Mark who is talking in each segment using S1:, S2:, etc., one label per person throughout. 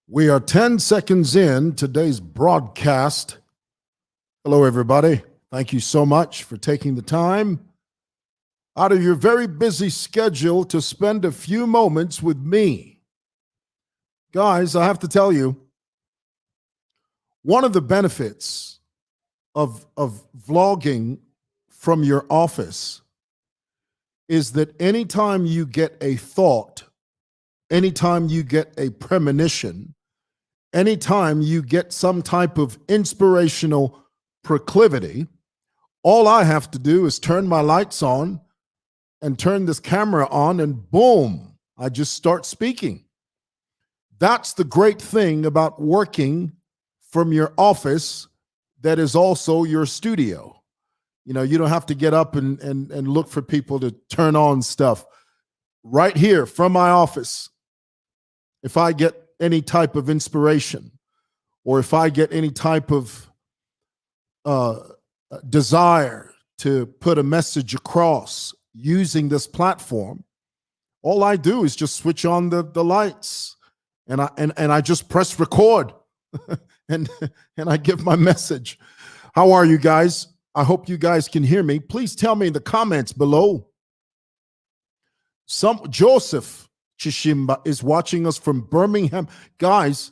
S1: We are 10 seconds in today's broadcast. Hello, everybody. Thank you so much for taking the time out of your very busy schedule to spend a few moments with me. Guys, I have to tell you, one of the benefits of vlogging from your office is that anytime you get a thought, anytime you get a premonition, anytime you get some type of inspirational proclivity, all I have to do is turn my lights on and turn this camera on, and boom, I just start speaking. That's the great thing about working from your office that is also your studio. You know, you don't have to get up and look for people to turn on stuff. Right here from my office, if I get any type of inspiration, or if I get any type of desire to put a message across using this platform, all I do is just switch on the lights, and I just press record and I give my message. How are you guys? I hope you guys can hear me. Please tell me in the comments below. Joseph Chishimba is watching us from Birmingham. Guys,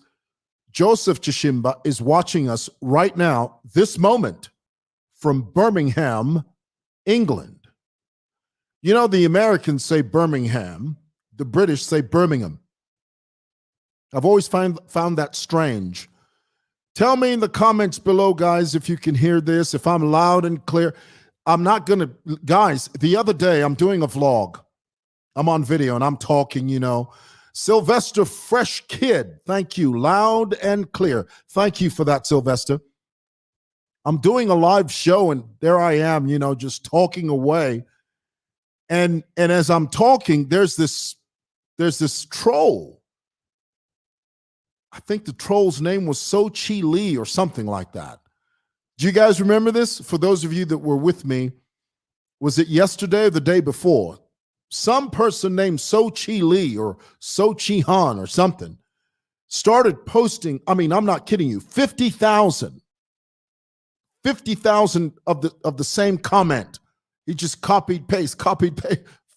S1: Joseph Chishimba is watching us right now, this moment, from Birmingham, England. You know, the Americans say Birmingham, the British say Birmingham. I've always found that strange. Tell me in the comments below, guys, if you can hear this, if I'm loud and clear. I'm not going to, guys, the other day I'm doing a vlog. I'm on video and I'm talking, you know. Sylvester Fresh Kid, thank you, loud and clear. Thank you for that, Sylvester. I'm doing a live show and there I am, you know, just talking away. And as I'm talking, there's this troll. I think the troll's name was Sochi Lee or something like that. Do you guys remember this? For those of you that were with me, was it yesterday or the day before? Some person named Sochi Lee or Sochi Han or something started posting, I mean, I'm not kidding you, 50,000 of the same comment. He just copied, paste,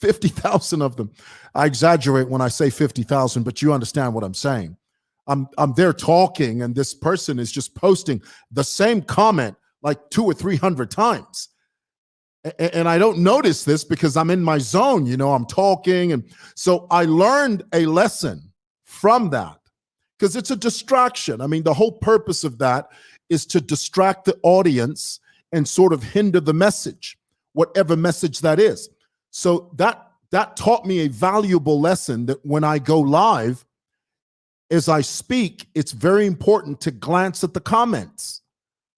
S1: 50,000 of them. I exaggerate when I say 50,000, but you understand what I'm saying. I'm there talking, and this person is just posting the same comment like 200 or 300 times. And I don't notice this because I'm in my zone, you know, I'm talking. And so I learned a lesson from that because it's a distraction. I mean, the whole purpose of that is to distract the audience and sort of hinder the message, whatever message that is. So that taught me a valuable lesson that when I go live, as I speak, it's very important to glance at the comments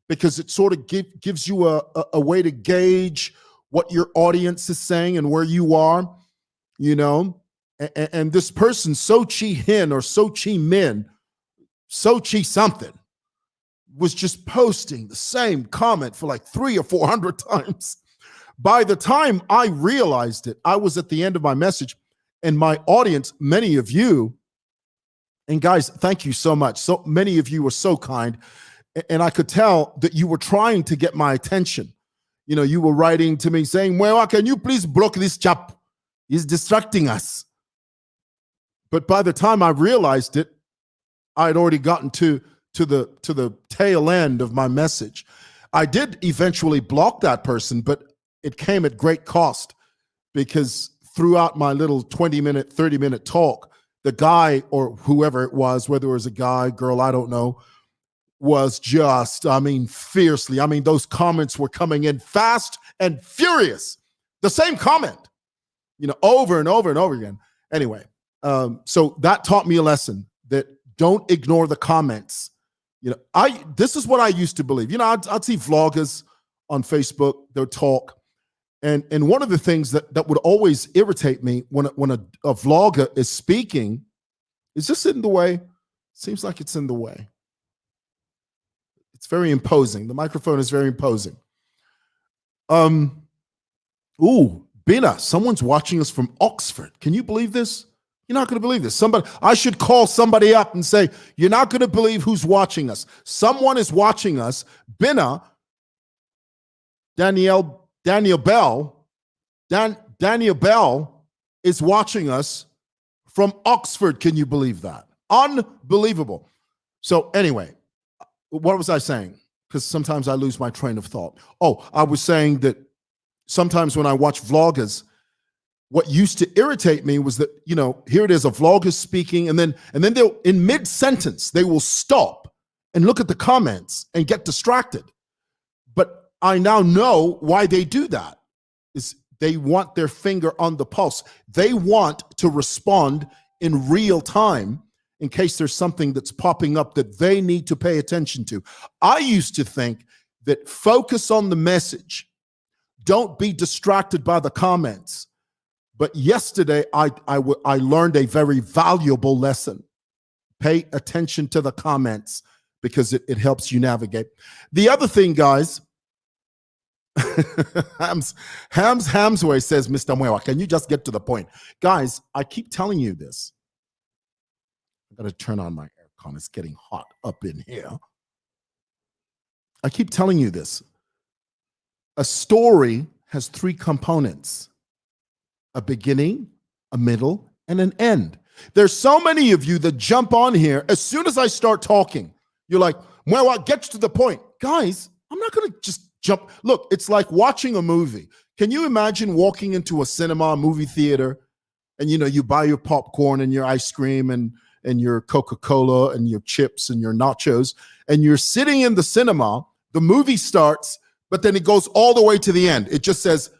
S1: because it sort of gives you a way to gauge what your audience is saying and where you are, you know. And this person, Sochi Hin or Sochi Min, Sochi something, was just posting the same comment for like 300 or 400 times. By the time I realized it, I was at the end of my message, and my audience, many of you, and guys, thank you so much. So many of you were so kind. And I could tell that you were trying to get my attention. You know, you were writing to me saying, well, can you please block this chap? He's distracting us. But by the time I realized it, I had already gotten to the tail end of my message. I did eventually block that person, but it came at great cost because throughout my little 20-minute, 30-minute talk, the guy or whoever it was, whether it was a guy, girl, I don't know, was just, I mean, fiercely. I mean, those comments were coming in fast and furious. The same comment, you know, over and over and over again. Anyway, so that taught me a lesson that don't ignore the comments. You know, this is what I used to believe. You know, I'd see vloggers on Facebook, they'll talk. And one of the things that would always irritate me when a vlogger is speaking is just in the way. Seems like it's in the way. It's very imposing. The microphone is very imposing. Ooh, Bina, someone's watching us from Oxford. Can you believe this? You're not going to believe this. I should call somebody up and say, you're not going to believe who's watching us. Someone is watching us. Daniel Bell is watching us from Oxford. Can you believe that? Unbelievable. So anyway, what was I saying? Because sometimes I lose my train of thought. Oh, I was saying that sometimes when I watch vloggers, what used to irritate me was that, here it is, a vlogger speaking, and then they'll, in mid-sentence, they will stop and look at the comments and get distracted. But I now know why they do that. Is they want their finger on the pulse. They want to respond in real time in case there's something that's popping up that they need to pay attention to. I used to think that focus on the message. Don't be distracted by the comments. But yesterday, I learned a very valuable lesson. Pay attention to the comments because it helps you navigate. The other thing, guys, Hamsway says, Mr. Mwewa, can you just get to the point? Guys, I keep telling you this. I got to turn on my aircon. It's getting hot up in here. I keep telling you this. A story has three components: a beginning, a middle, and an end. There's so many of you that jump on here. As soon as I start talking, you're like, well, get to the point. Guys, I'm not going to just jump. Look, it's like watching a movie. Can you imagine walking into a cinema, movie theater, and you buy your popcorn and your ice cream and your Coca-Cola and your chips and your nachos, and you're sitting in the cinema, the movie starts, but then it goes all the way to the end. It just says,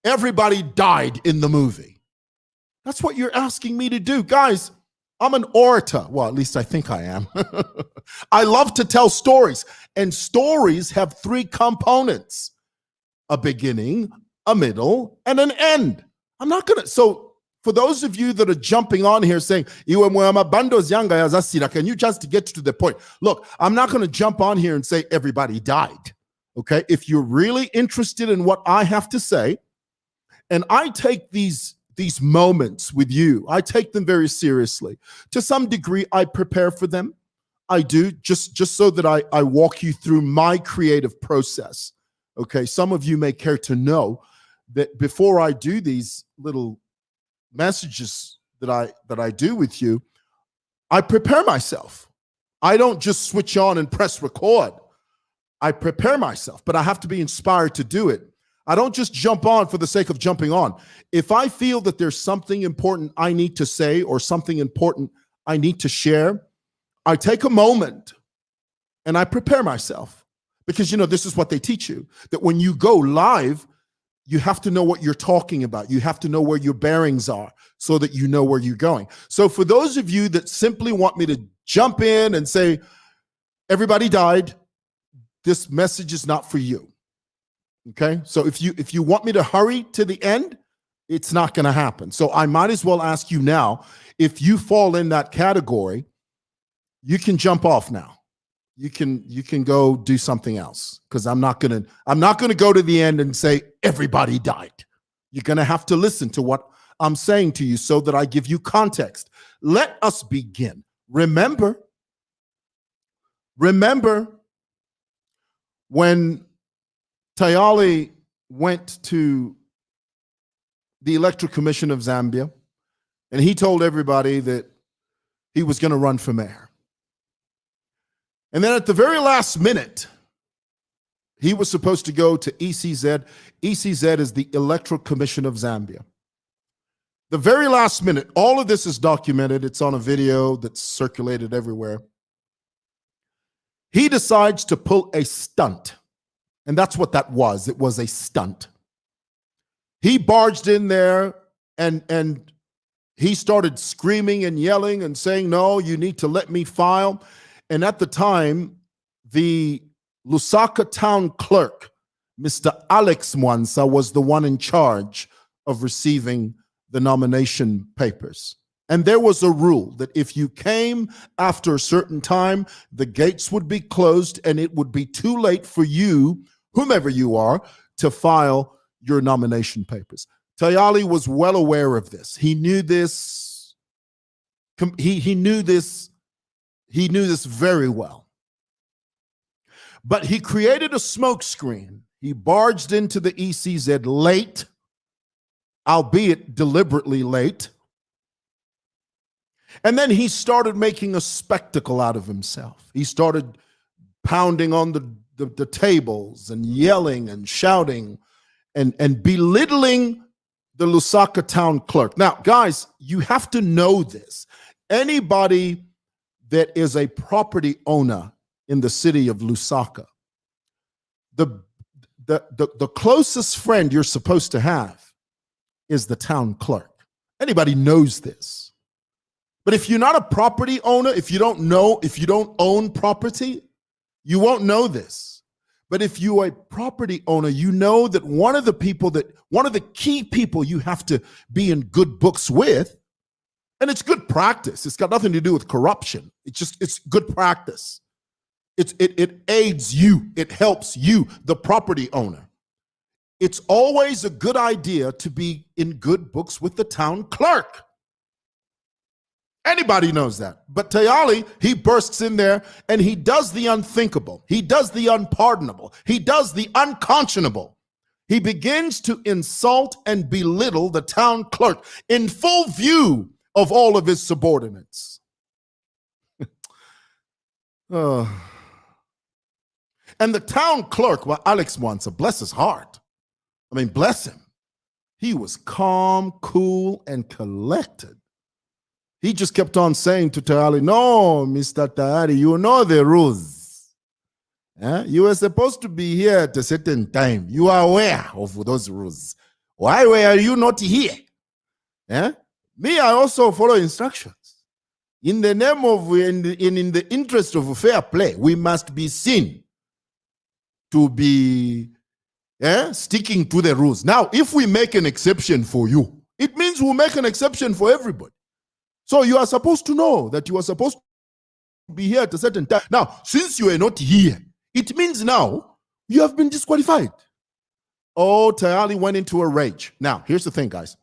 S1: everybody died in the movie. That's what you're asking me to do. Guys, I'm an orator. Well, at least I think I am. I love to tell stories, and stories have three components: a beginning, a middle, and an end. I'm not going to. So for those of you that are jumping on here saying, can you just get to the point? Look, I'm not going to jump on here and say everybody died. Okay? If you're really interested in what I have to say, and I take these moments with you, I take them very seriously. To some degree, I prepare for them. I do, just so that I walk you through my creative process. Okay, some of you may care to know that before I do these little messages that I do with you, I prepare myself. I don't just switch on and press record. I prepare myself, but I have to be inspired to do it. I don't just jump on for the sake of jumping on. If I feel that there's something important I need to say or something important I need to share, I take a moment and I prepare myself. Because, this is what they teach you, that when you go live, you have to know what you're talking about. You have to know where your bearings are so that you know where you're going. So for those of you that simply want me to jump in and say, everybody died, this message is not for you. Okay, so if you want me to hurry to the end, it's not going to happen. So I might as well ask you now, if you fall in that category, you can jump off now. You can go do something else, because I'm not gonna go to the end and say everybody died. You're gonna have to listen to what I'm saying to you so that I give you context. Let us begin. Remember when Tayali went to the Electoral Commission of Zambia, and he told everybody that he was going to run for mayor. And then at the very last minute, he was supposed to go to ECZ. ECZ is the Electoral Commission of Zambia. The very last minute, all of this is documented. It's on a video that's circulated everywhere. He decides to pull a stunt. And that's what that was. It was a stunt. He barged in there and he started screaming and yelling and saying, no, you need to let me file. And at the time, the Lusaka town clerk, Mr. Alex Mwansa, was the one in charge of receiving the nomination papers. And there was a rule that if you came after a certain time, the gates would be closed and it would be too late for you, whomever you are, to file your nomination papers. Tayali was well aware of this. He knew this He knew this. He knew this very well. But he created a smokescreen. He barged into the ECZ late, albeit deliberately late. And then he started making a spectacle out of himself. He started pounding on the tables and yelling and shouting and belittling the Lusaka town clerk. Now, guys, you have to know this. Anybody that is a property owner in the city of Lusaka, the closest friend you're supposed to have is the town clerk. Anybody knows this. But if you're not a property owner, if you don't own property, you won't know this. But if you're a property owner, you know that one of the key people you have to be in good books with, and it's good practice. It's got nothing to do with corruption. It's good practice. It aids you. It helps you, the property owner. It's always a good idea to be in good books with the town clerk. Anybody knows that. But Tayali, he bursts in there and he does the unthinkable. He does the unpardonable. He does the unconscionable. He begins to insult and belittle the town clerk in full view of all of his subordinates. And the town clerk, well, Alex Mwansa, bless his heart. I mean, bless him. He was calm, cool, and collected. He just kept on saying to Tayali, no, Mr. Tayali, you know the rules. You were supposed to be here at a certain time. You are aware of those rules. Why were you not here? Me, I also follow instructions. In the name of, in the interest of fair play, we must be seen to be sticking to the rules. Now, if we make an exception for you, it means we'll make an exception for everybody. So you are supposed to know that you are supposed to be here at a certain time. Now, since you are not here, it means now you have been disqualified. Oh, Tayali went into a rage. Now, here's the thing, guys.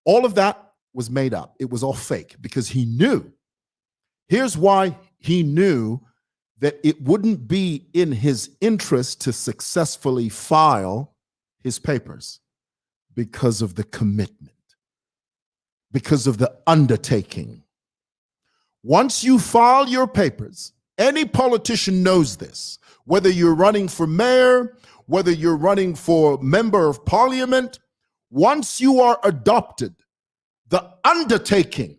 S1: All of that was made up. It was all fake because he knew. Here's why he knew that it wouldn't be in his interest to successfully file his papers because of the commitment. Because of the undertaking. Once you file your papers, any politician knows this, whether you're running for mayor, whether you're running for member of parliament, once you are adopted, the undertaking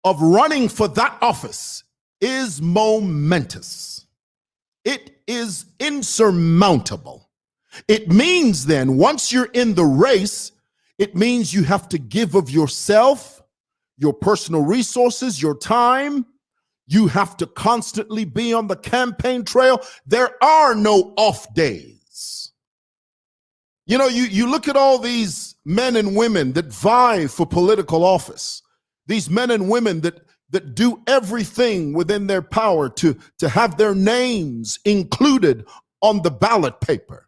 S1: of running for that office is momentous. It is insurmountable. It means then, once you're in the race, it means you have to give of yourself, your personal resources, your time. You have to constantly be on the campaign trail. There are no off days. You know, you look at all these men and women that vie for political office, these men and women that do everything within their power to have their names included on the ballot paper.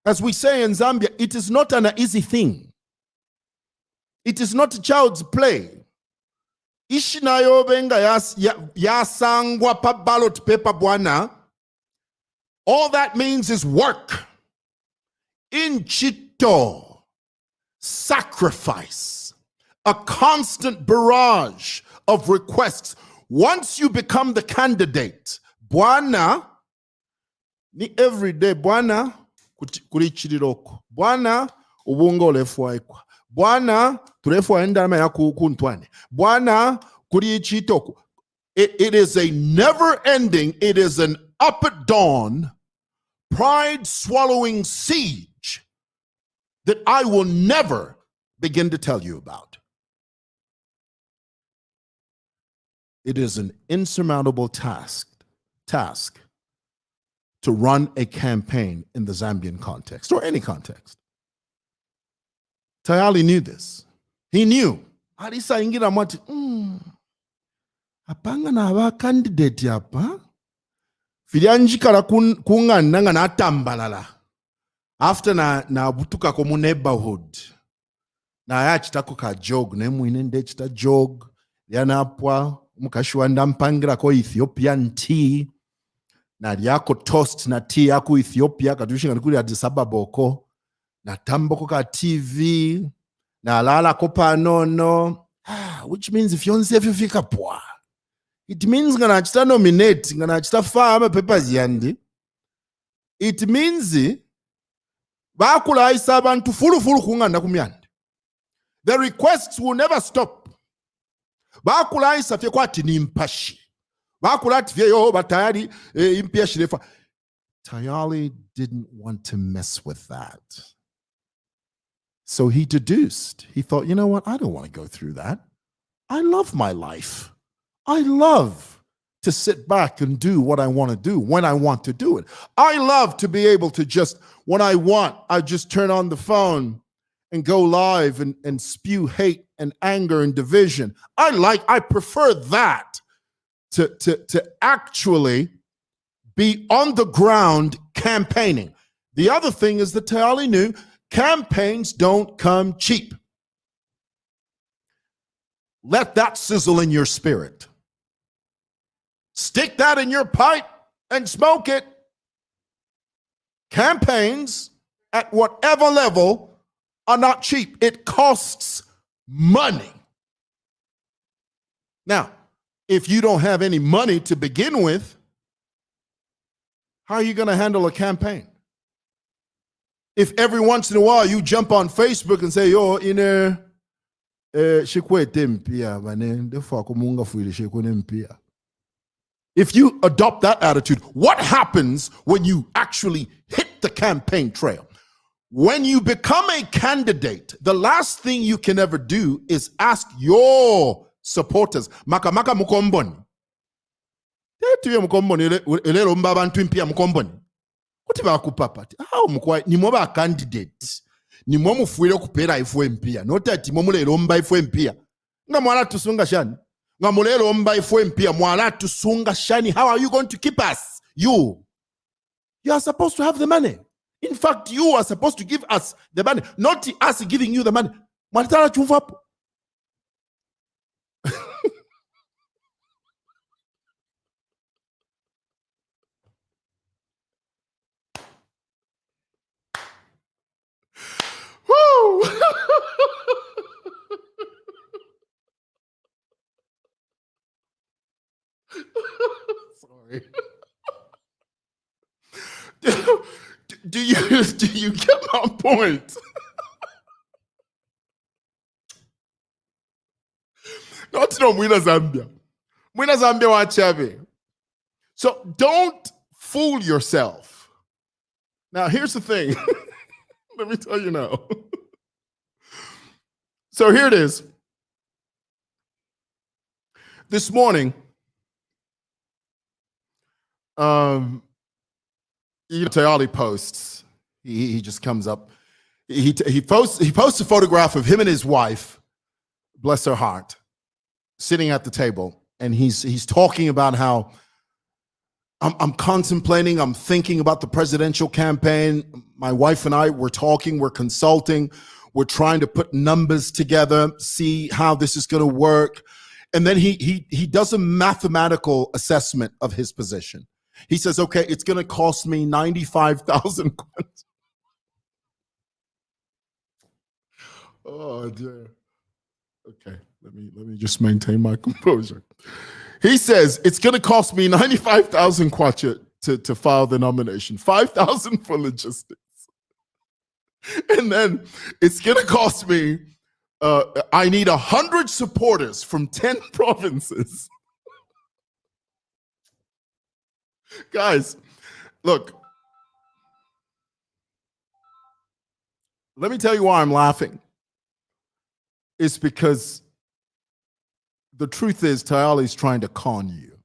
S1: As we say in Zambia, it is not an easy thing. It is not child's play. Ishinayo benga yasangwa pa ballot paper bwana. All that means is work. Inchito. Sacrifice. A constant barrage of requests. Once you become the candidate, bwana, ni every day, bwana, kurichiriroko bwana ubunga olefwaikwa bwana turefwa endama ya kuntwane bwana kurichitoko. It is a never ending, it is an up at dawn, pride swallowing siege that I will never begin to tell you about. It is an insurmountable task to run a campaign in the Zambian context, or any context. Tayali knew this. He knew. Alisa ingira mwati, apanga na aba candidate yapa. Filianjikala kungana nga na tambalala. After na butuka komu neighborhood. naye akitako ka jog naye mwinende ekita jog lyanapwa omukashiwa ndampangirako Ethiopian tea nalyako toast na tea yako Ethiopia katushinga nikuli Addis Ababa oko natambako ka TV nalalako panono which means if yonse efifika pwa it means ngana achita nominate ngana achita fama papers yandi it means bakulaisa abantu fulu kunganda kumyanda. The requests will never stop. Bakulaisa fye kwati ni mpashi. Bakulati fye yo batayali impia shirefa. Tayali didn't want to mess with that. So he deduced. He thought, you know what? I don't want to go through that. I love my life. I love to sit back and do what I want to do when I want to do it. I love to be able to just, when I want, I just turn on the phone and go live and spew hate and anger and division. I prefer that to actually be on the ground campaigning. The other thing is that Tayali knew campaigns don't come cheap. Let that sizzle in your spirit. Stick that in your pipe and smoke it. Campaigns at whatever level are not cheap. It costs money. Now, if you don't have any money to begin with, how are you going to handle a campaign? If every once in a while you jump on Facebook and say, yo, if you adopt that attitude, what happens when you actually hit the campaign trail? When you become a candidate, the last thing you can ever do is ask your supporters, makamaka mukomboni. Tetuye mukomboni elero mbabantu mpia mukomboni. Kuti bakupapati. How mukwa ni mwa candidate. Ni mwa mufuire kupera ifu mpia. Nota ati mwa mulero mba ifu mpia. Nga mwala tusunga shani. Nga mulero mba ifu mpia mwala tusunga shani. How are you going to keep us? You are supposed to have the money. In fact, you are supposed to give us the money, not us giving you the money. Mwalitara chumvapo. Sorry. Do you get my point? Not no Mwina Zambia. Mwina Zambia wachave. So don't fool yourself. Now here's the thing. Let me tell you now. So here it is. This morning, Tayali posts. He just comes up. He posts a photograph of him and his wife, bless her heart, sitting at the table, and he's talking about how I'm contemplating, I'm thinking about the presidential campaign. My wife and I, we're talking, we're consulting, we're trying to put numbers together, see how this is going to work. And then he does a mathematical assessment of his position. He says, okay, it's going to cost me 95,000. Oh, dear. Okay, let me just maintain my composure. He says, it's going to cost me 95,000 kwacha to file the nomination, 5,000 for logistics. And then it's going to cost me, I need 100 supporters from 10 provinces. Guys, look, let me tell you why I'm laughing. It's because the truth is Tayali's trying to con you.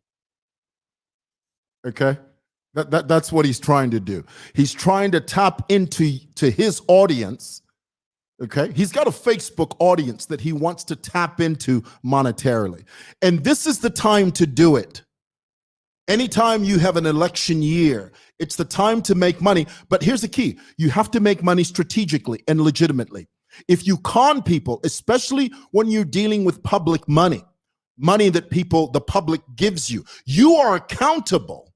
S1: Okay? That's what he's trying to do. He's trying to tap into his audience. Okay? He's got a Facebook audience that he wants to tap into monetarily. And this is the time to do it. Anytime you have an election year, it's the time to make money. But here's the key. You have to make money strategically and legitimately. If you con people, especially when you're dealing with public money, money that the public gives you, you are accountable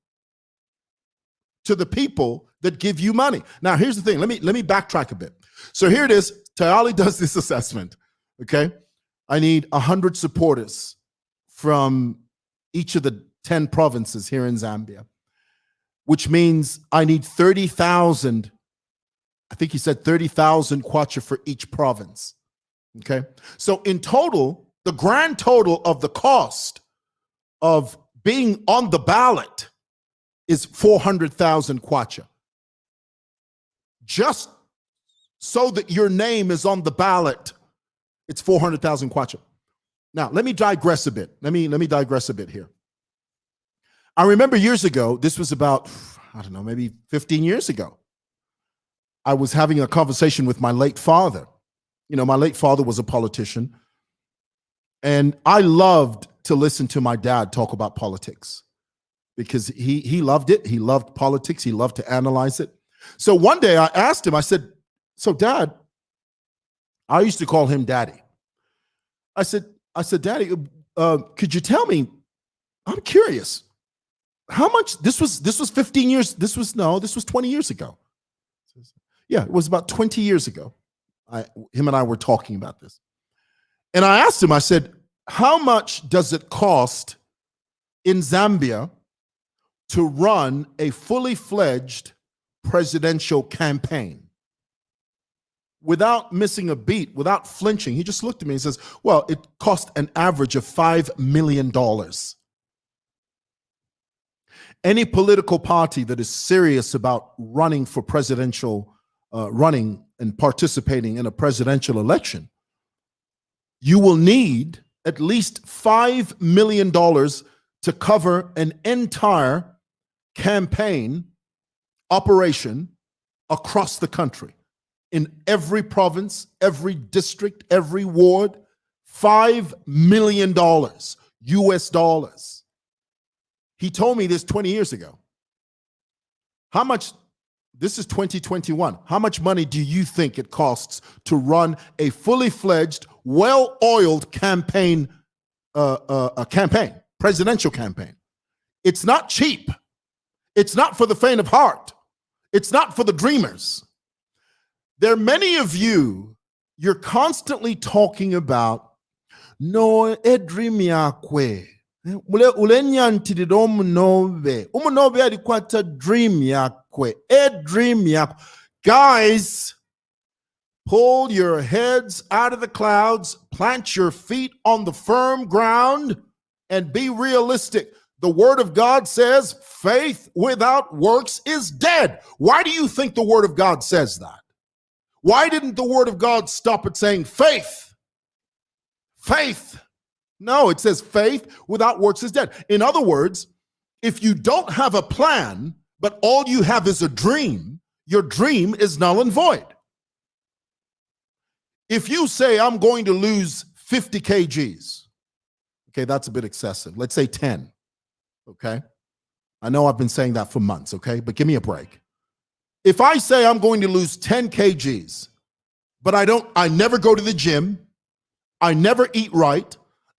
S1: to the people that give you money. Now, here's the thing. Let me backtrack a bit. So here it is. Tayali does this assessment. Okay. I need 100 supporters from each of the 10 provinces here in Zambia, which means I need 30,000. I think he said 30,000 kwacha for each province. Okay. So in total, the grand total of the cost of being on the ballot is 400,000 kwacha. Just so that your name is on the ballot, it's 400,000 kwacha. Now, let me digress a bit. Let me digress a bit here. I remember years ago, this was about, I don't know, maybe 15 years ago, I was having a conversation with my late father. You know, my late father was a politician, and I loved to listen to my dad talk about politics because he loved it. He loved politics. He loved to analyze it. So one day I asked him, I said, so Dad, I used to call him Daddy. I said, Daddy, could you tell me, I'm curious, how much, this was 15 years, this was 20 years ago. Yeah, it was about 20 years ago. Him and I were talking about this. And I asked him, I said, how much does it cost in Zambia to run a fully fledged presidential campaign? Without missing a beat, without flinching, he just looked at me and says, well, it cost an average of $5 million. Any political party that is serious about running for presidential, running and participating in a presidential election, you will need at least $5 million to cover an entire campaign operation across the country. In every province, every district, every ward, $5 million US dollars. He told me this 20 years ago. How much, this is 2021, how much money do you think it costs to run a fully fledged, well-oiled campaign, presidential campaign? It's not cheap. It's not for the faint of heart. It's not for the dreamers. There are many of you, you're constantly talking about, no, dream yakwe. Dream yakwe. Guys, pull your heads out of the clouds, plant your feet on the firm ground, and be realistic. The word of God says faith without works is dead. Why do you think the word of God says that? Why didn't the word of God stop at saying faith? Faith. No, it says faith without works is dead. In other words, if you don't have a plan, but all you have is a dream, your dream is null and void. If you say, I'm going to lose 50 kgs, okay, that's a bit excessive. Let's say 10, okay? I know I've been saying that for months, okay? But give me a break. If I say I'm going to lose 10 kgs, but I never go to the gym, I never eat right,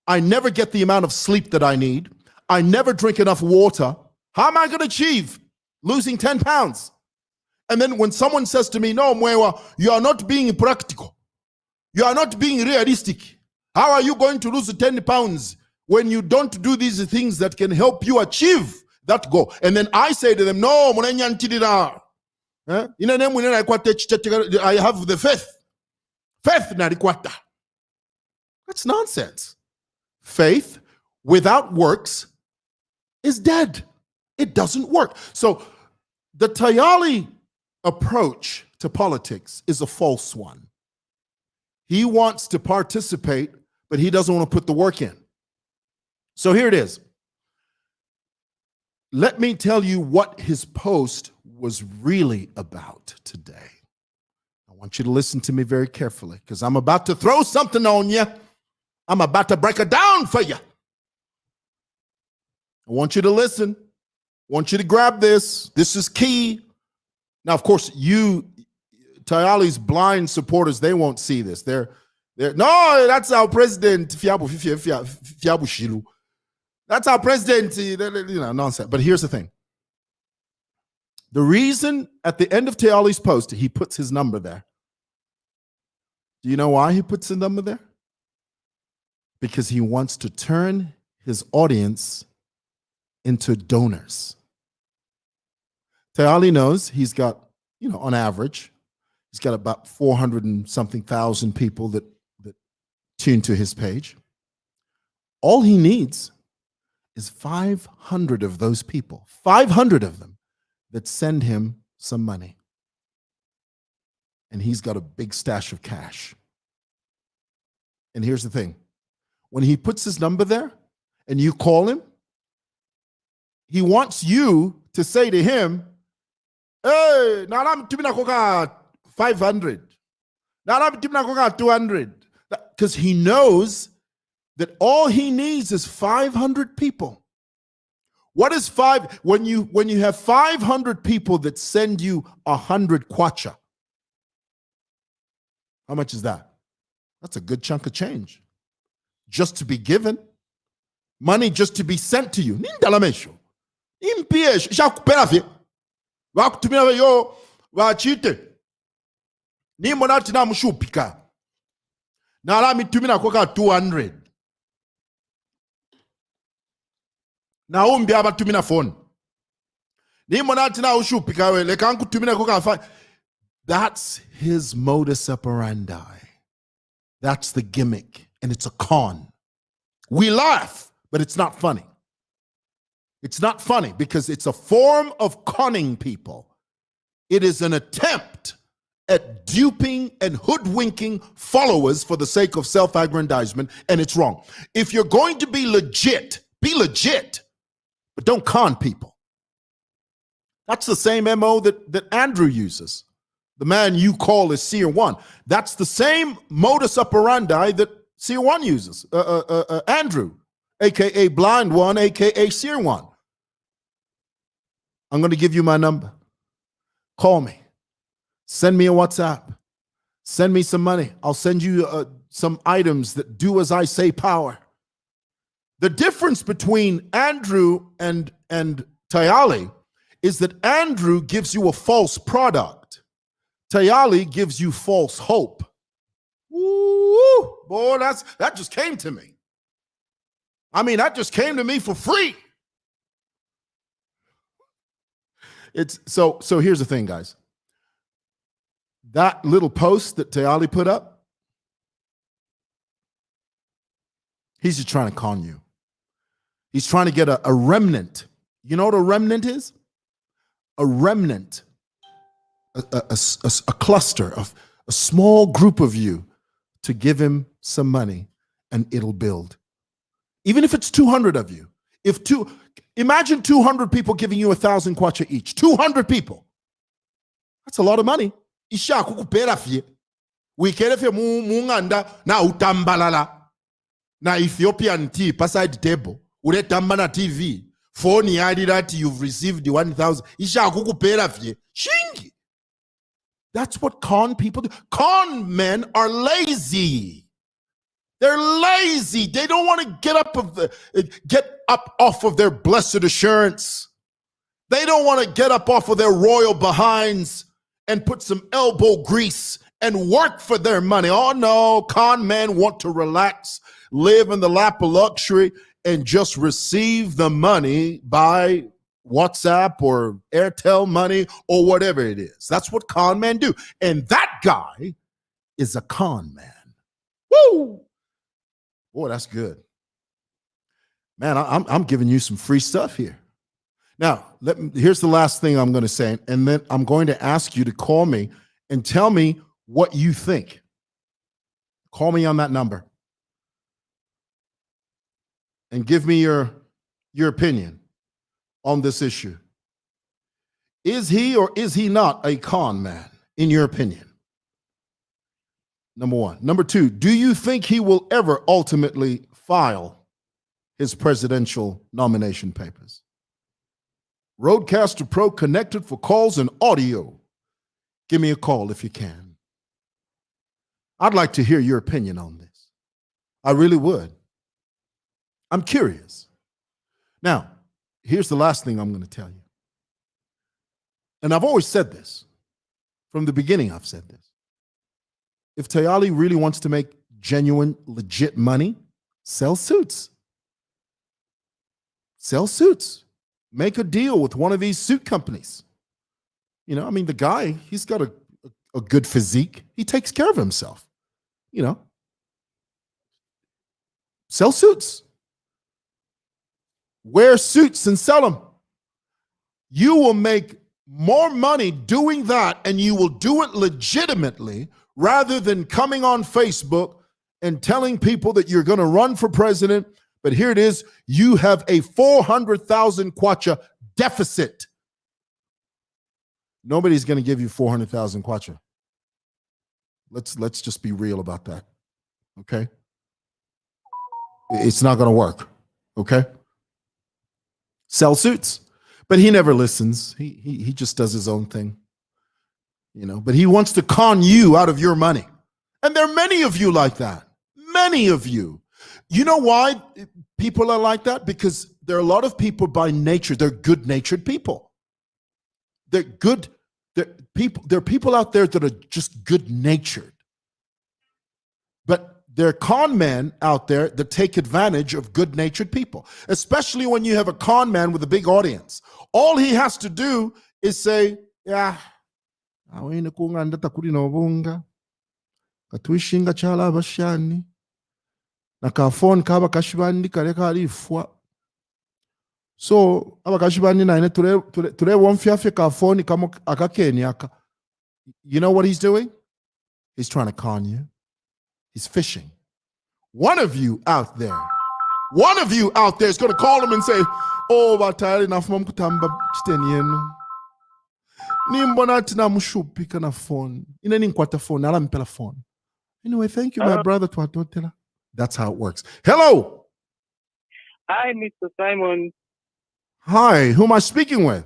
S1: I never get the amount of sleep that I need, I never drink enough water, how am I going to achieve losing 10 pounds? And then when someone says to me, no, Mwewa, you are not being practical, you are not being realistic, how are you going to lose 10 pounds when you don't do these things that can help you achieve that goal? And then I say to them, no, I have the faith. Faith narikwata. That's nonsense. Faith without works is dead. It doesn't work. So the Tayali approach to politics is a false one. He wants to participate, but he doesn't want to put the work in. So here it is. Let me tell you what his post was really about today. I want you to listen to me very carefully because I'm about to throw something on you. I'm about to break it down for you. I want you to listen. I want you to grab this. This is key. Now, of course, Tayali's blind supporters, they won't see this. They're no, that's our president. That's our president. Nonsense. But here's the thing. The reason at the end of Tayali's post, he puts his number there. Do you know why he puts the number there? Because he wants to turn his audience into donors. Tayali knows he's got, on average, he's got about 400 and something thousand people that tune to his page. All he needs is 500 of those people, 500 of them that send him some money. And he's got a big stash of cash. And here's the thing. When he puts his number there and you call him, he wants you to say to him, hey, now I'm giving 500. Now I'm giving 200. Because he knows that all he needs is 500 people. What is when you have 500 people that send you 100 kwacha? How much is that? That's a good chunk of change. Just to be given. Money just to be sent to you. Now let me 200. Now umbi aba tumina phone. That's his modus operandi. That's the gimmick, and it's a con. We laugh, but it's not funny. It's not funny because it's a form of conning people. It is an attempt at duping and hoodwinking followers for the sake of self-aggrandizement, and it's wrong. If you're going to be legit, but don't con people. That's the same MO that Andrew uses. The man you call is Seer One. That's the same modus operandi that Seer One uses. Andrew, aka Blind One, aka Seer One. I'm going to give you my number. Call me. Send me a WhatsApp. Send me some money. I'll send you some items that do as I say power. The difference between Andrew and Tayali is that Andrew gives you a false product. Tayali gives you false hope. Woo, boy, that just came to me. I mean, that just came to me for free. It's so here's the thing, guys. That little post that Tayali put up, he's just trying to con you. He's trying to get a remnant. You know what a remnant is? A remnant, a cluster of a small group of you to give him some money and it'll build. Even if it's 200 of you. Imagine 200 people giving you 1,000 kwacha each. 200 people. That's a lot of money. Isha kukupera fye. Wikere fye munganda na utambalala. Na Ethiopian tea beside table. Ure tambana TV. Phone yadi that you've received the 1,000. Isha kukupera fye. Shingi. That's what con people do. Con men are lazy. They're lazy. They don't want to get up off of their blessed assurance. They don't want to get up off of their royal behinds and put some elbow grease and work for their money. Oh no, con men want to relax, live in the lap of luxury, and just receive the money by WhatsApp or Airtel money or whatever it is. That's what con men do. And that guy is a con man. Woo! Boy, that's good. Man, I'm giving you some free stuff here. Now, here's the last thing I'm going to say, and then I'm going to ask you to call me and tell me what you think. Call me on that number and give me your opinion on this issue. Is he or is he not a con man, in your opinion? Number one. Number two, do you think he will ever ultimately file his presidential nomination papers? Roadcaster Pro connected for calls and audio. give me a call if you can. I'd like to hear your opinion on this. I really would. I'm curious. Now, here's the last thing I'm going to tell you. And I've always said this. From the beginning, I've said this. If Tayali really wants to make genuine, legit money, sell suits. Sell suits. Make a deal with one of these suit companies. You know, I mean, the guy, he's got a good physique. He takes care of himself. You know, sell suits. Wear suits and sell them. You will make more money doing that, and you will do it legitimately rather than coming on Facebook and telling people that you're going to run for president. But here it is, you have a 400,000 kwacha deficit. Nobody's going to give you 400,000 kwacha. Let's just be real about that. Okay? It's not going to work. Okay? Sell suits. But he never listens. He just does his own thing. You know, but he wants to con you out of your money. And there are many of you like that. Many of you. You know why people are like that? Because there are a lot of people by nature, they're good-natured people. They're good. There are people out there that are just good-natured. But there are con men out there that take advantage of good-natured people, especially when you have a con man with a big audience. All he has to do is say, yeah, katuishinga chala abashani nakafoni kaba kashibandi kale kalifwa so abakashibandi naine ture wonfiafe kafoni kamo akakeni aka. You know what he's doing? He's trying to con you. He's fishing. One of you out there is going to call him and say, oh, batali nafuma mkutamba chiteni yenu nimbona tina mushupi kana phone ineni nkwata phone ala mpela phone. Anyway, thank you, my brother. That's how it works. Hello.
S2: Hi, Mr. Simon.
S1: Hi, who am I speaking with?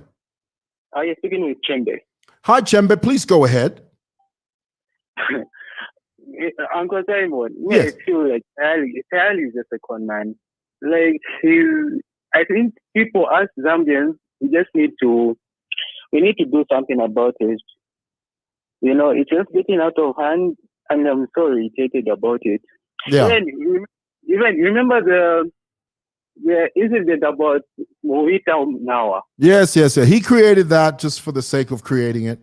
S2: Are you speaking with Chembe?
S1: Hi, Chembe. Please go ahead.
S2: Uncle Simon,
S1: yes.
S2: I feel like Tayali is just a con man. Like, I think people, us Zambians, we need to do something about it. You know, it's just getting out of hand, and I'm so irritated about it.
S1: Yeah.
S2: Even remember the incident about Movita Nawa?
S1: Yes. He created that just for the sake of creating it.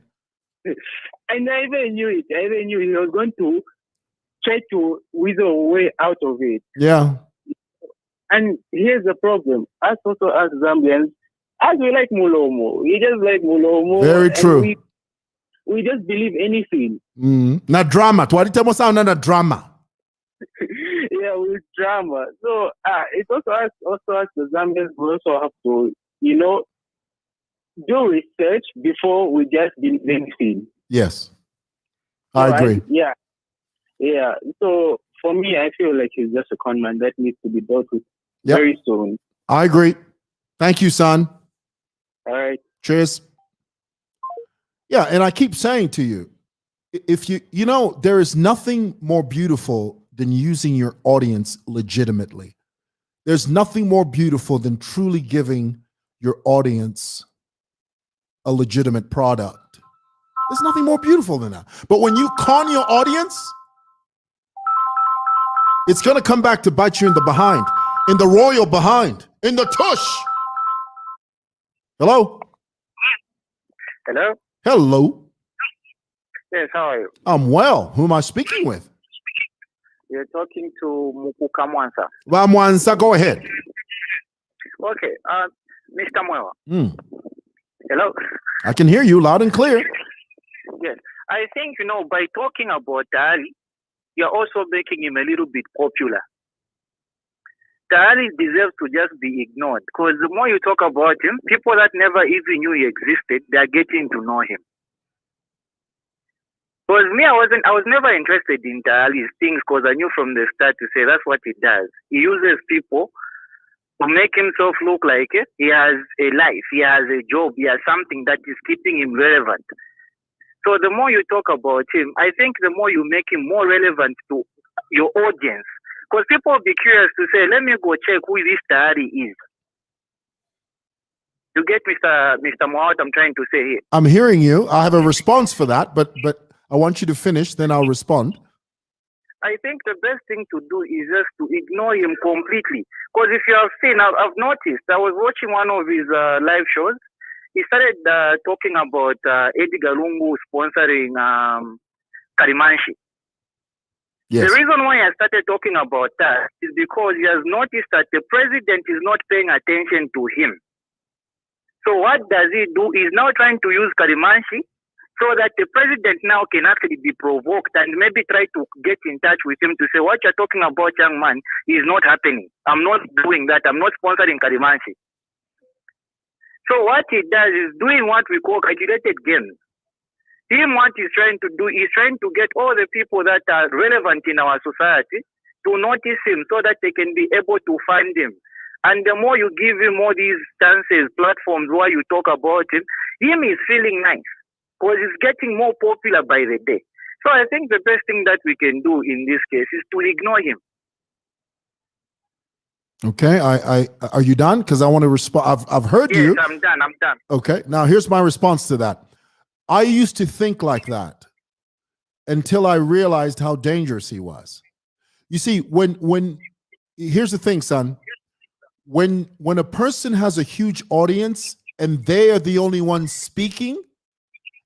S2: And I even knew it. I even knew he was going to try to wiggle a way out of it.
S1: Yeah.
S2: And here's the problem. Us also as Zambians, as we like Mulomo. We just like Mulomo.
S1: Very true.
S2: We just believe anything.
S1: Na drama. Tuwalitemo sound na drama.
S2: Yeah, with drama. So it's also us the Zambians, we also have to, you know, do research before we just believe anything.
S1: Yes. I agree.
S2: Yeah. So for me, I feel like he's just a con man that needs to be dealt with very soon.
S1: I agree. Thank you, son.
S2: All right.
S1: Cheers. Yeah, and I keep saying to you, if you know, there is nothing more beautiful than using your audience legitimately. There's nothing more beautiful than truly giving your audience a legitimate product. There's nothing more beautiful than that. But when you con your audience, it's going to come back to bite you in the behind, in the royal behind, in the tush. Hello?
S2: Hello?
S1: Hello.
S2: Yes, how are you?
S1: I'm well. Who am I speaking with?
S2: You're talking to Mukuka Mwansa.
S1: Mwansa, go ahead.
S2: Okay, Mr. Mwewa. Hello?
S1: I can hear you loud and clear.
S2: Yes. I think, you know, by talking about Tayali, you're also making him a little bit popular. Tayali deserves to just be ignored because the more you talk about him, people that never even knew he existed, they're getting to know him. Because me, I was never interested in Tayali's things because I knew from the start to say that's what he does. He uses people to make himself look like he has a life, he has a job, he has something that is keeping him relevant. So the more you talk about him, I think the more you make him more relevant to your audience. Because people will be curious to say, let me go check who this Tayali is. You get Mr. Moat, I'm trying to say here.
S1: I'm hearing you. I have a response for that, but I want you to finish, then I'll respond.
S2: I think the best thing to do is just to ignore him completely. Because if you have seen, I've noticed, I was watching one of his live shows. He started talking about Eddie Galungu sponsoring Karimanshi.
S1: Yes.
S2: The reason why I started talking about that is because he has noticed that the president is not paying attention to him. So what does he do? He's now trying to use Karimanshi so that the president now can actually be provoked and maybe try to get in touch with him to say, what you're talking about, young man, is not happening. I'm not doing that. I'm not sponsoring Karimanshi. So what he does is doing what we call calculated games. Him, what he's trying to do is trying to get all the people that are relevant in our society to notice him so that they can be able to find him. And the more you give him all these chances, platforms where you talk about him is feeling nice because he's getting more popular by the day. So I think the best thing that we can do in this case is to ignore him.
S1: Okay, I are you done? Because I want to respond. I've heard you.
S2: Yes, I'm done.
S1: Okay, now here's my response to that. I used to think like that until I realized how dangerous he was. You see, when here's the thing, son. When a person has a huge audience and they are the only ones speaking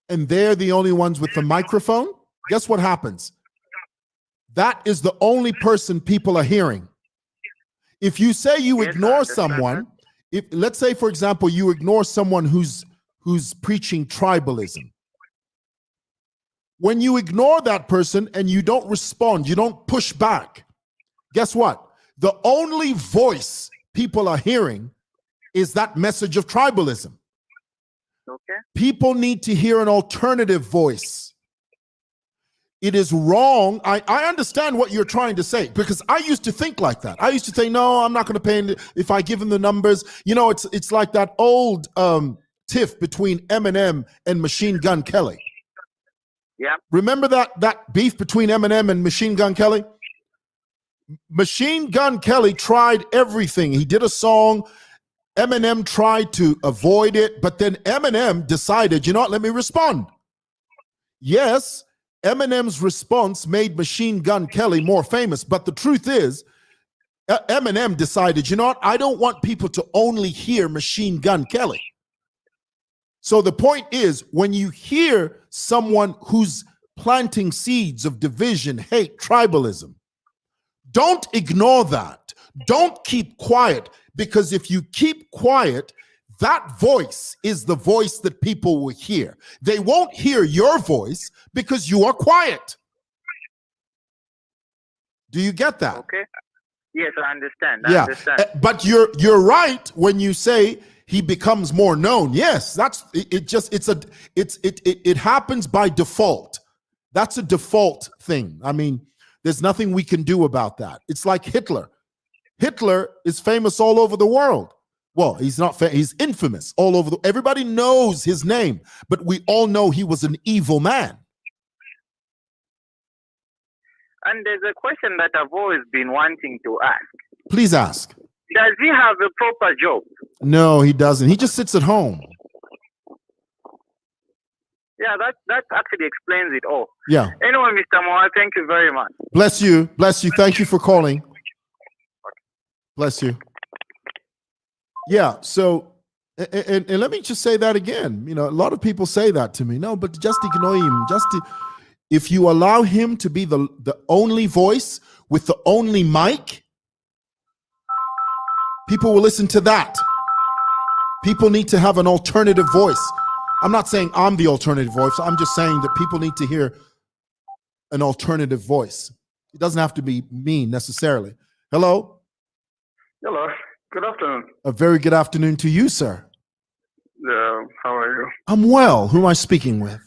S1: and they're the only ones with the microphone, guess what happens? That is the only person people are hearing. If you say you ignore someone, if let's say, for example, you ignore someone who's preaching tribalism. When you ignore that person and you don't respond, you don't push back, guess what? The only voice people are hearing is that message of tribalism.
S2: Okay.
S1: People need to hear an alternative voice. It is wrong. I understand what you're trying to say because I used to think like that. I used to say, no, I'm not going to pay if I give them the numbers. You know, it's like that old tiff between Eminem and Machine Gun Kelly.
S2: Yeah.
S1: Remember that beef between Eminem and Machine Gun Kelly? Machine Gun Kelly tried everything. He did a song. Eminem tried to avoid it, but then Eminem decided, you know what, let me respond. Yes, Eminem's response made Machine Gun Kelly more famous, but the truth is, Eminem decided, you know what, I don't want people to only hear Machine Gun Kelly. So the point is, when you hear someone who's planting seeds of division, hate, tribalism, don't ignore that. Don't keep quiet, because if you keep quiet, that voice is the voice that people will hear. They won't hear your voice because you are quiet. Do you get that?
S2: Okay. Yes, I understand.
S1: I
S2: understand.
S1: But you're right when you say he becomes more known. Yes, that's it. It happens by default. That's a default thing. I mean, there's nothing we can do about that. It's like Hitler. Hitler is famous all over the world. Well, he's not he's infamous all over everybody knows his name, but we all know he was an evil man.
S2: And there's a question that I've always been wanting to ask.
S1: Please ask.
S2: Does he have a proper job?
S1: No, he doesn't. He just sits at home.
S2: Yeah, that actually explains it all.
S1: Yeah.
S2: Anyway, Mr. Moa, thank you very much.
S1: Bless you. Bless you. Thank you for calling. Bless you. Yeah. So, and let me just say that again. You know, a lot of people say that to me. No, but just ignore him. If you allow him to be the only voice with the only mic, people will listen to that. People need to have an alternative voice. I'm not saying I'm the alternative voice. I'm just saying that people need to hear an alternative voice. It doesn't have to be me necessarily. Hello?
S3: Hello. Good afternoon.
S1: A very good afternoon to you, sir.
S3: How are you?
S1: I'm well. Who am I speaking with?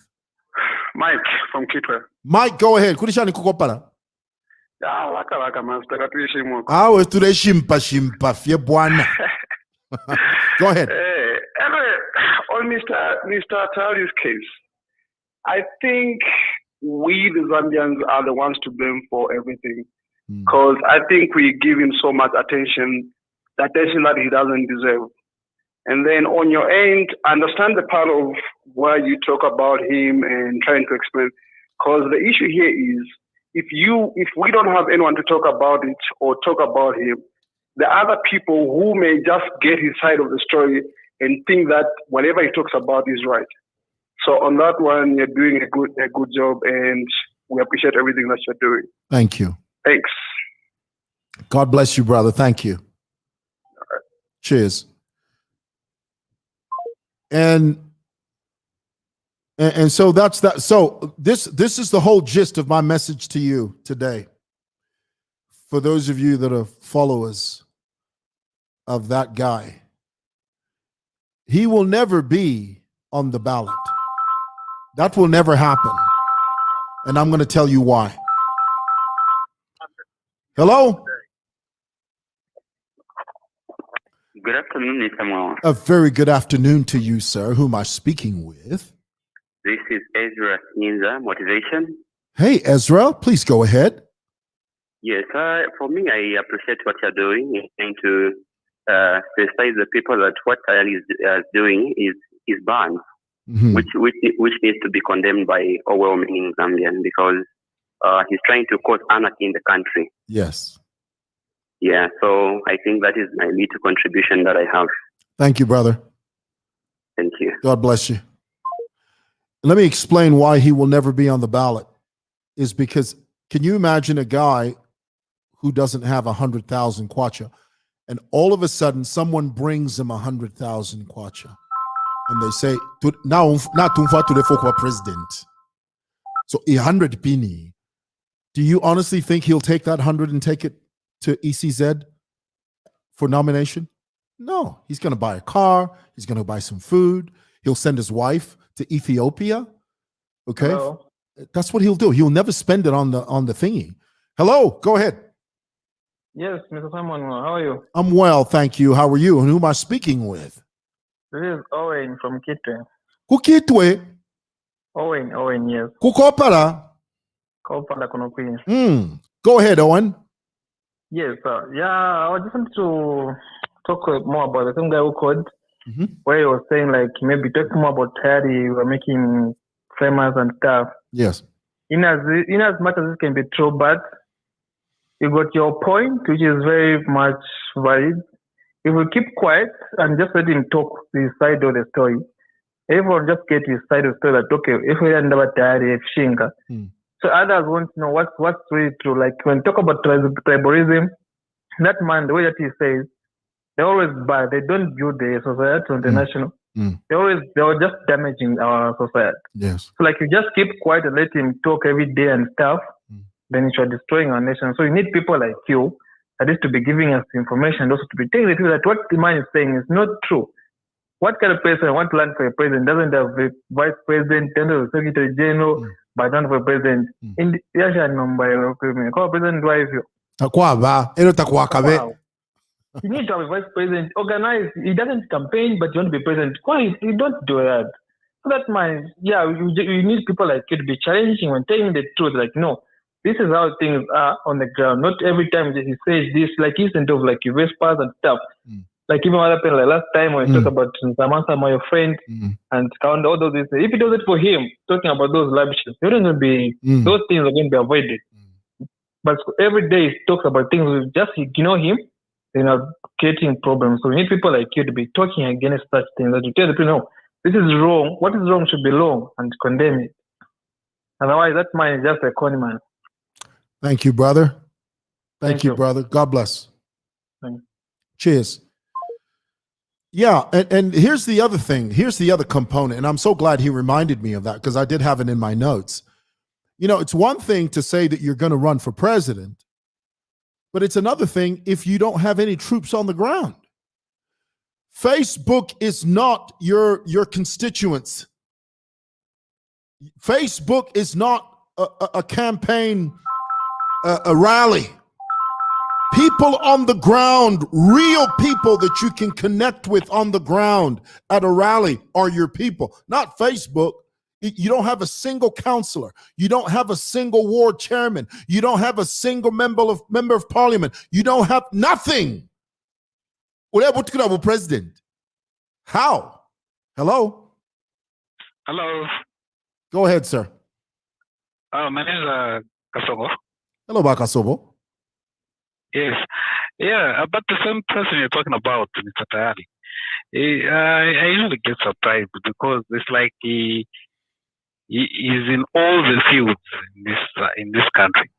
S3: Mike from Kitwe.
S1: Mike, go ahead. Kulishani kukopala.
S3: Waka master tuishimo.
S1: Awe tureshimpa shimpa fye bwana. Go ahead.
S3: Anyway, on Mr. Tayali's case, I think we, the Zambians, are the ones to blame for everything.
S1: Mm.
S3: Because I think we give him so much attention, the attention that he doesn't deserve. And then on your end, understand the part of why you talk about him and trying to explain. Because the issue here is, if we don't have anyone to talk about it or talk about him, the other people who may just get his side of the story and think that whatever he talks about is right. So on that one, you're doing a good job, and we appreciate everything that you're doing.
S1: Thank you.
S3: Thanks.
S1: God bless you, brother. Thank you. Cheers. And so that's that. So this is the whole gist of my message to you today. For those of you that are followers of that guy, he will never be on the ballot. That will never happen. And I'm going to tell you why. Hello?
S2: Good afternoon, Mr. Mwawa.
S1: A very good afternoon to you, sir. Who am I speaking with?
S2: This is Ezra Ninza, Motivation.
S1: Hey, Ezra, please go ahead.
S2: Yes, for me, I appreciate what you're doing. You're trying to sensitize the people that what Tayali is doing is banned, which needs to be condemned by overwhelming Zambian, because he's trying to cause anarchy in the country.
S1: Yes.
S2: Yeah, so I think that is my little contribution that I have.
S1: Thank you, brother.
S2: Thank you.
S1: God bless you. Let me explain why he will never be on the ballot. Is because, can you imagine a guy who doesn't have 100,000 kwacha, and all of a sudden someone brings him 100,000 kwacha, and they say, now tumfa to the president. So 100 pini. Do you honestly think he'll take that 100 and take it to ECZ for nomination? No, he's going to buy a car. He's going to buy some food. He'll send his wife to Ethiopia. Okay.
S4: Hello.
S1: That's what he'll do. He'll never spend it on the thingy. Hello, go ahead.
S4: Yes, Mr. Simon, how are you?
S1: I'm well, thank you. How are you? And who am I speaking with?
S4: This is Owen from Kitwe.
S1: Kukitwe.
S4: Owen, yes.
S1: Kukopara.
S4: Kopala Konopi.
S1: Go ahead, Owen.
S4: Yes, sir. Yeah, I just want to talk more about the same guy who called, where he was saying, like, maybe talk more about Tayali, you were making famous and stuff.
S1: Yes.
S4: In as much as it can be true, but you got your point, which is very much valid. If we keep quiet and just let him talk his side of the story, everyone just get his side of the story that, okay, if we end up Tayali, if Shinga. So others want to know what's really true. Like when talk about tribalism, that man, the way that he says, they're always bad. They don't build the society on the national. They're just damaging our society.
S1: Yes.
S4: So like you just keep quiet and let him talk every day and stuff, then you're destroying our nation. So you need people like you that is to be giving us information, also to be telling the truth that what the man is saying is not true. What kind of person want to run for a president doesn't have a vice president, doesn't have a secretary general, but don't have a president. In the president drive you. Wow. You need to have a vice president organized. He doesn't campaign, but you want to be president. Why? You don't do that. So that man, yeah, you need people like you to be challenging when telling the truth. Like, no, this is how things are on the ground. Not every time he says this, like instead of like Vespas and stuff. Like even what happened like last time when we talked about Samantha, my friend, and count all those things. If it wasn't for him talking about those lavishes, those things are going to be avoided. But every day he talks about things, we just ignore him, creating problems. So we need people like you to be talking against such things, that you tell the people, no, this is wrong. What is wrong should be wrong, and condemn it. Otherwise, that man is just a con man.
S1: Thank you, brother. Thank you, brother. God bless. Cheers. Yeah, and here's the other thing. Here's the other component, and I'm so glad he reminded me of that, because I did have it in my notes. It's one thing to say that you're going to run for president, but it's another thing if you don't have any troops on the ground. Facebook is not your constituents. Facebook is not a campaign, a rally. People on the ground, real people that you can connect with on the ground at a rally are your people, not Facebook. You don't have a single counselor. You don't have a single ward chairman. You don't have a single member of parliament. You don't have nothing. President. How? Hello?
S5: Hello.
S1: Go ahead, sir.
S5: My name is Kasogo.
S1: Hello, Bakasobo.
S5: Yes. Yeah, about the same person you're talking about, Mr. Tayali. I usually get surprised because it's like he is in all the fields in this country.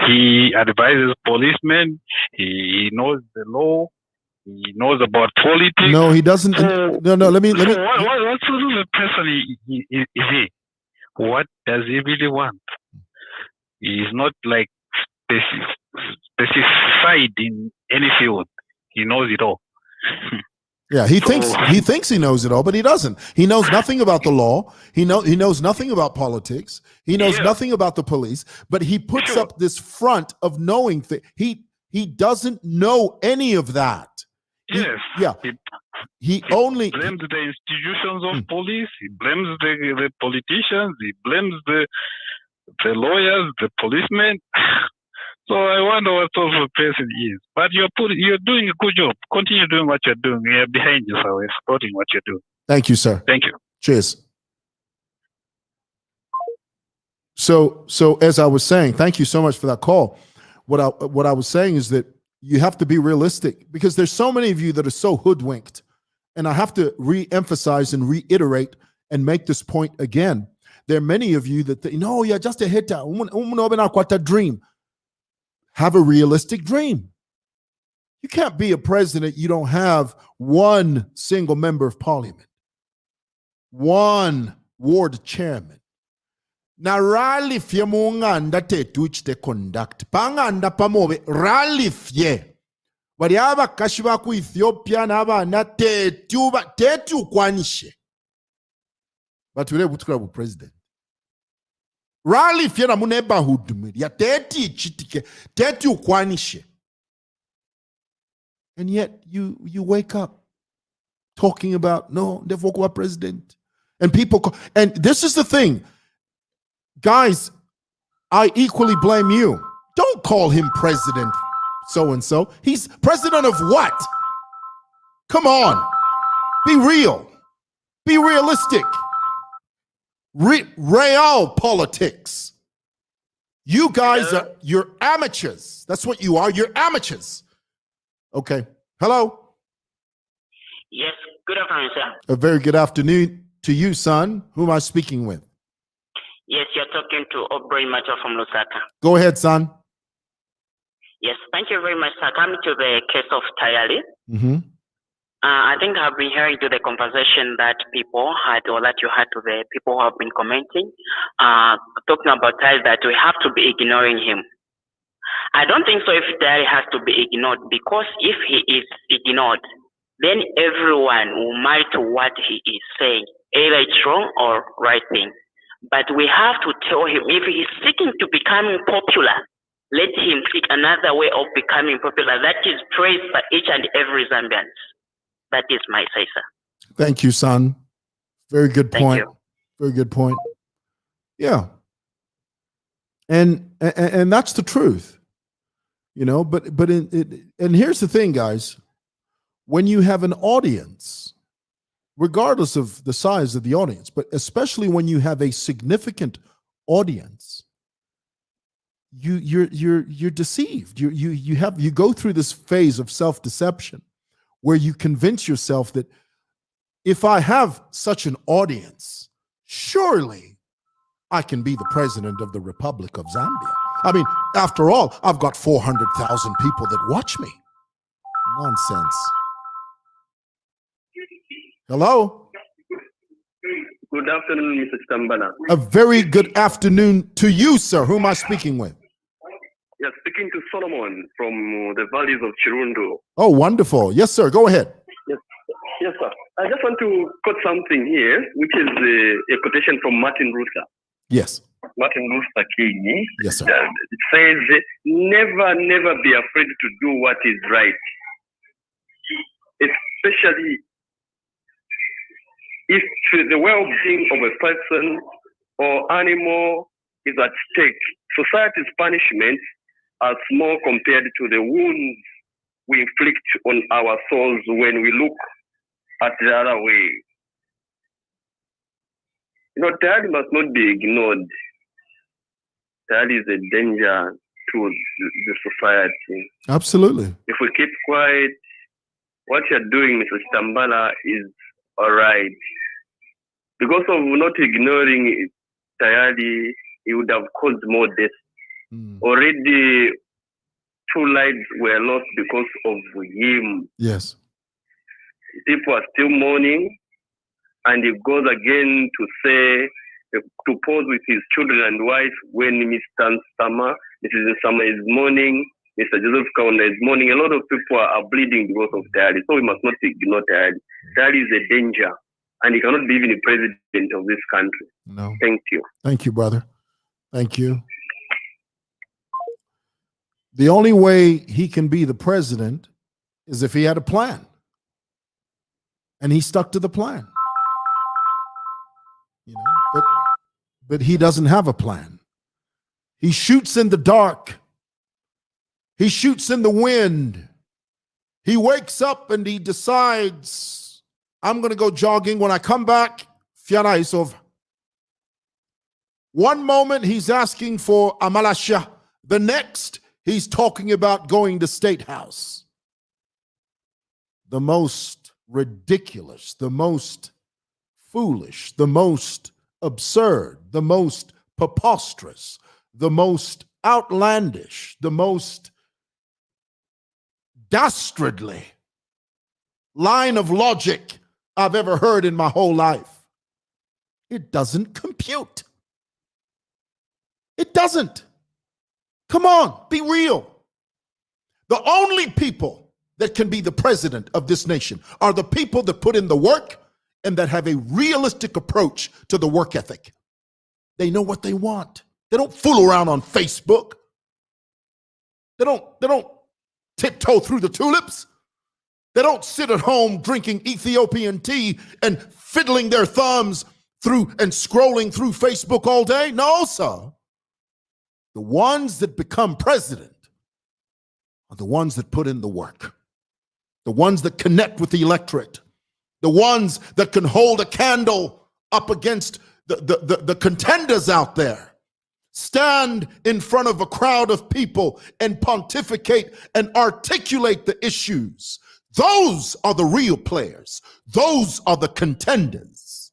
S5: He advises policemen. He knows the law. He knows about politics.
S1: No, he doesn't.
S5: So,
S1: no. Let me.
S5: What sort of a person is he? What does he really want? He's not like specified in any field. He knows it all.
S1: Yeah, he thinks he knows it all, but he doesn't. He knows nothing about the law. He knows nothing about politics. He knows nothing about the police. But he puts up this front of knowing things. He doesn't know any of that. He only
S5: blames the institutions of police. He blames the politicians. He blames the lawyers, the policemen. So I wonder what sort of a person he is. But you're doing a good job. Continue doing what you're doing. We are behind you, so we're supporting what you're doing.
S1: Thank you, sir.
S5: Thank you.
S1: Cheers. So as I was saying, thank you so much for that call. What I was saying is that you have to be realistic because there's so many of you that are so hoodwinked. And I have to re-emphasize and reiterate and make this point again. There are many of you that think, no, you're just a hitter. A dream. Have a realistic dream. You can't be a president. You don't have one single member of parliament, one ward chairman. Na rally fye munganda tetu which they conduct. Panganda pamobe rally fye. Wali aba kashiba ku Ethiopia na aba na tetu kwanishe. But today butukula bu president. Rally fye na mu neighborhood ya teti chitike teti ukwanishe. And yet you wake up talking about no Ndevokwa president. And people and this is the thing. Guys, I equally blame you. Don't call him president so and so. He's president of what? Come on. Be real. Be realistic. Real politics. You guys you're amateurs. That's what you are. You're amateurs. Okay. Hello.
S6: Yes. Good afternoon, sir.
S1: A very good afternoon to you, son. Who am I speaking with?
S6: Yes, you're talking to Aubrey Macho from Lusaka.
S1: Go ahead, son.
S6: Yes, thank you very much, sir. Coming to the case of Tayali.
S1: Mm-hmm.
S6: I think I've been hearing to the conversation that people had, or that you had to the people who have been commenting, talking about Tayali, that we have to be ignoring him. I don't think so if Tayali has to be ignored, because if he is ignored, then everyone will march to what he is saying, either it's wrong or right thing. But we have to tell him, if he's seeking to becoming popular, let him seek another way of becoming popular. That is praised by each and every Zambian. That is my say, sir.
S1: Thank you, son. Very good point.
S6: Thank you.
S1: Very good point. Yeah. And that's the truth. You know, but and here's the thing, guys. When you have an audience, regardless of the size of the audience, but especially when you have a significant audience, you're deceived. You go through this phase of self-deception where you convince yourself that if I have such an audience, surely I can be the president of the Republic of Zambia. I mean, after all, I've got 400,000 people that watch me. Nonsense. Hello?
S2: Good afternoon, Mr. Tambana.
S1: A very good afternoon to you, sir. Who am I speaking with?
S2: You're speaking to Solomon from the valleys of Chirundo.
S1: Oh, wonderful. Yes, sir. Go ahead.
S2: Yes, sir. I just want to quote something here, which is a quotation from Martin Luther.
S1: Yes.
S2: Martin Luther King.
S1: Yes, sir.
S2: It says, never be afraid to do what is right. Especially
S7: if the well-being of a person or animal is at stake, society's punishments are small compared to the wounds we inflict on our souls when we look at the other way. Tayali must not be ignored. Tayali is a danger to the society.
S1: Absolutely.
S7: If we keep quiet, what you're doing, Mr. Tambala, is all right. Because of not ignoring Tayali, he would have caused more deaths. Already, 2 lives were lost because of him.
S1: Yes.
S7: People are still mourning, and he goes again to say, to pose with his children and wife when Mrs. Nsama is mourning, Mr. Joseph Kaunda is mourning. A lot of people are bleeding because of Tayali, so we must not ignore Tayali. Tayali is a danger, and he cannot be even the president of this country.
S1: No.
S7: Thank you.
S1: Thank you, brother. Thank you. The only way he can be the president is if he had a plan. And he stuck to the plan. But he doesn't have a plan. He shoots in the dark. He shoots in the wind. He wakes up and he decides, I'm going to go jogging. When I come back, Fiana is over. One moment he's asking for Amalasha. The next, he's talking about going to State House. The most ridiculous, the most foolish, the most absurd, the most preposterous, the most outlandish, the most dastardly line of logic I've ever heard in my whole life. It doesn't compute. It doesn't. Come on, be real. The only people that can be the president of this nation are the people that put in the work and that have a realistic approach to the work ethic. They know what they want. They don't fool around on Facebook. They don't tiptoe through the tulips. They don't sit at home drinking Ethiopian tea and fiddling their thumbs through and scrolling through Facebook all day. No, sir. The ones that become president are the ones that put in the work, the ones that connect with the electorate, the ones that can hold a candle up against the contenders out there, stand in front of a crowd of people and pontificate and articulate the issues. Those are the real players. Those are the contenders,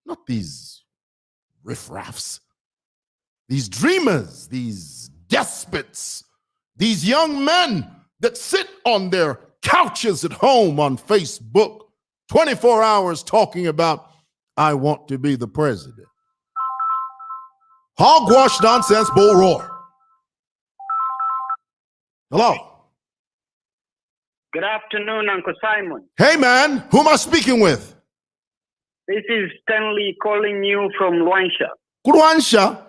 S1: not these riffraffs. These dreamers, these despots, these young men that sit on their couches at home on Facebook 24 hours talking about, I want to be the president. Hogwash, nonsense, bull roar. Hello.
S2: Good afternoon, Uncle Simon.
S1: Hey, man. Who am I speaking with?
S2: This is Stanley calling you from Luansha.
S1: Kurwansha.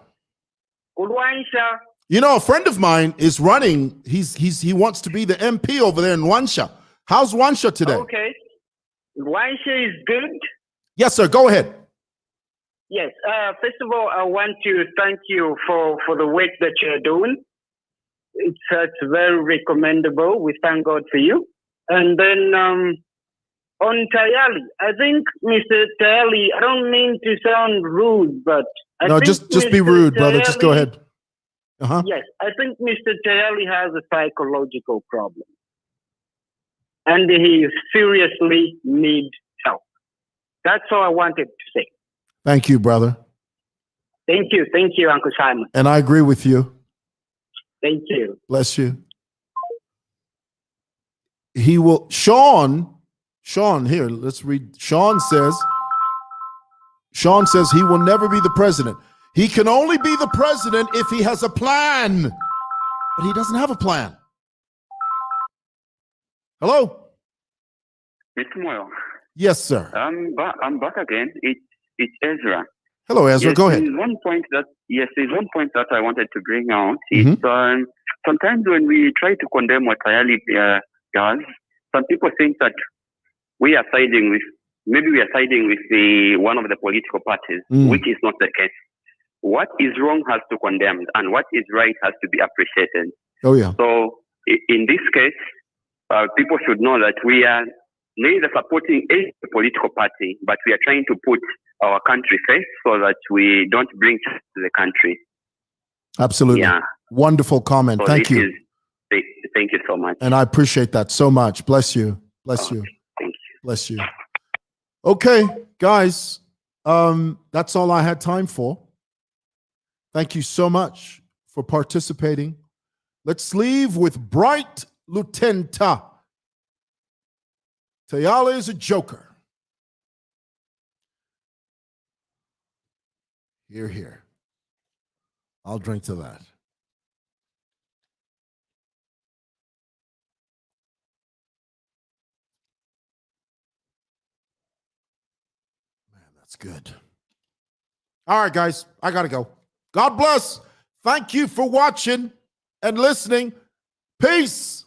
S2: Luansha.
S1: You know, a friend of mine is running. He wants to be the MP over there in Luansha. How's Luansha today?
S2: Okay. Luansha is good.
S1: Yes, sir. Go ahead.
S2: Yes. First of all, I want to thank you for the work that you're doing. It's very recommendable. We thank God for you. And then on Tayali, I think Mr. Tayali, I don't mean to sound rude, but I think
S1: just be rude, brother. Just go ahead.
S2: Yes, I think Mr. Tayali has a psychological problem. And he seriously needs help. That's all I wanted to say.
S1: Thank you, brother.
S2: Thank you, Uncle Simon.
S1: And I agree with you.
S2: Thank you.
S1: Bless you. He will, Sean, here, let's read. Sean says he will never be the president. He can only be the president if he has a plan. But he doesn't have a plan. Hello?
S8: It's Moyo.
S1: Yes, sir.
S8: I'm back again. It's Ezra.
S1: Hello, Ezra.
S8: Yes,
S1: Go ahead.
S8: There's one point that I wanted to bring out. It's sometimes when we try to condemn what Tayali does, some people think that we are siding with maybe we are siding with one of the political parties, which is not the case. What is wrong has to be condemned, and what is right has to be appreciated.
S1: Oh, yeah.
S8: So in this case, people should know that we are neither supporting any political party, but we are trying to put our country first so that we don't bring to the country.
S1: Absolutely.
S8: Yeah.
S1: Wonderful comment.
S8: So
S1: Thank you.
S8: Thank you so much.
S1: And I appreciate that so much. Bless you. Bless you.
S8: Thank you.
S1: Bless you. Okay, guys, that's all I had time for. Thank you so much for participating. Let's leave with Bright Lutenta. Tayali is a joker. Hear, hear. I'll drink to that. Man, that's good. All right, guys, I got to go. God bless. Thank you for watching and listening. Peace.